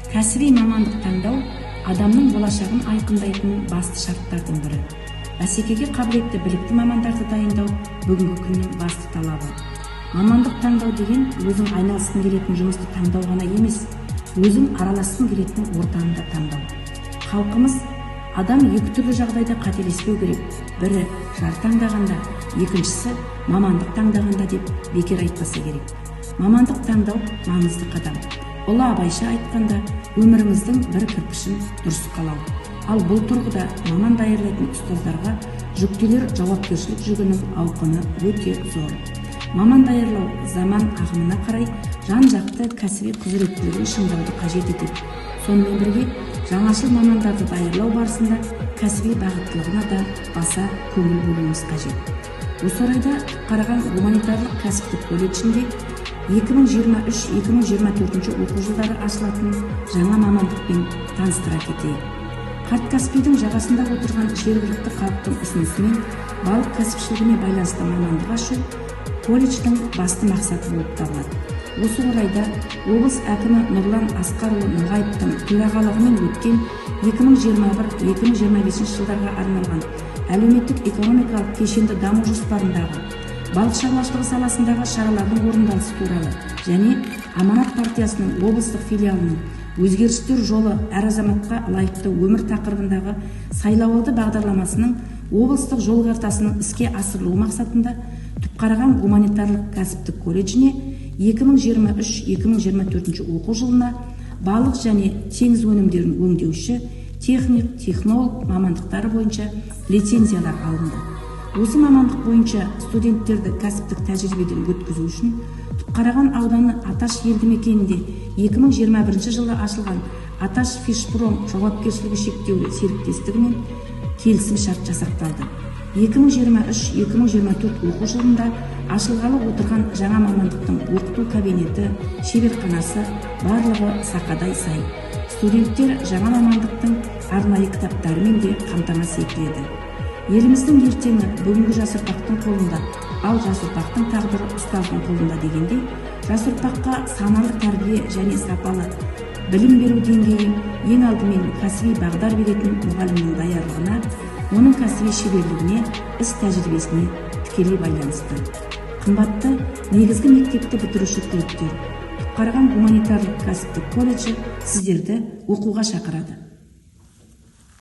Кәсіби мамандық таңдау адамның болашағын айқындайтын басты шарттардың бірі. Бәсекеге қабілетті білікті мамандарды дайындау бүгінгі күннің басты талабы. Мамандық таңдау деген өзің айналысқың келетін жұмысты таңдау ғана емес, өзің араласқың келетін ортаны да таңдау. Халқымыз адам екі түрлі жағдайда қателеспеу керек. Бірі жар таңдағанда, екіншісі мамандық таңдағанда деп бекер айтпаса керек. Мамандық таңдау маңызды қадам. Ұлы Абайша айтқанда, өміріңіздің бір кірпішін дұрыс қалау. Ал бұл тұрғыда маман даярлайтын ұстаздарға жүктелер жауапкершілік жүгінің ауқымы өте зор. Маман даярлау заман ағымына қарай жан-жақты кәсіби құзыреттілігін шыңдауды қажет етеді. Сонымен бірге жаңашыл мамандарды даярлау барысында кәсіби бағыттылығына да баса көңіл бөлуіміз қажет. Осы орайда Түпқараған гуманитарлық кәсіптік колледжінде 2023-2024 оқу жылдары ашылатын жаңа мамандықпен таныстыра кетейік. Қарт Каспийдің жағасында отырған жергілікті халықтың ұсынысымен балық кәсіпшілігіне байланысты мамандық ашу колледждің басты мақсаты болып табылады. Осы орайда облыс әкімі Нұрлан Асқарұлы Ноғаевтың төрағалығымен өткен 2021-2025 жылдарға арналған әлеуметтік экономикалық кешенді даму жоспарындағы балық шаруашылығы саласындағы шаралардың орындалысы туралы және Аманат партиясының облыстық филиалының өзгерістер жолы әр азаматқа лайықты өмір тақырыбындағы сайлауалды бағдарламасының облыстық жол картасының іске асырылуы мақсатында Түпқараған гуманитарлық кәсіптік колледжіне 2023-2024 оқу жылына балық және теңіз өнімдерін өңдеуші, техник, технолог мамандықтары бойынша лицензиялар алынды. Осы мамандық бойынша студенттерді кәсіптік тәжірибеден өткізу үшін Түпқараған ауданы Аташ елді мекенінде 2021 жылы ашылған Аташ Фишпром жауапкершілігі шектеулі серіктестігімен келісім шарт жасақталды. 2023-2024 оқу жылында ашылғалы отырған жаңа мамандықтың оқыту кабинеті, шеберханасы барлығы сақадай сай. Студенттер жаңа мамандықтың арнайы кітаптарымен де қамтамасыз етіледі. Еліміздің ертеңі бүгінгі жас ұрпақтың қолында, ал жас ұрпақтың тағдыры ұстаздың қолында дегендей, жас ұрпаққа саналы тәрбие және сапалы білім беру деңгейі ең алдымен кәсіби бағдар беретін мұғалімнің даярлығына, оның кәсіби шеберлігіне, іс тәжірибесіне тікелей байланысты. Қымбатты негізгі мектепті бітіруші түлектер, Түпқараған гуманитарлық кәсіптік колледжі сіздерді оқуға шақырады.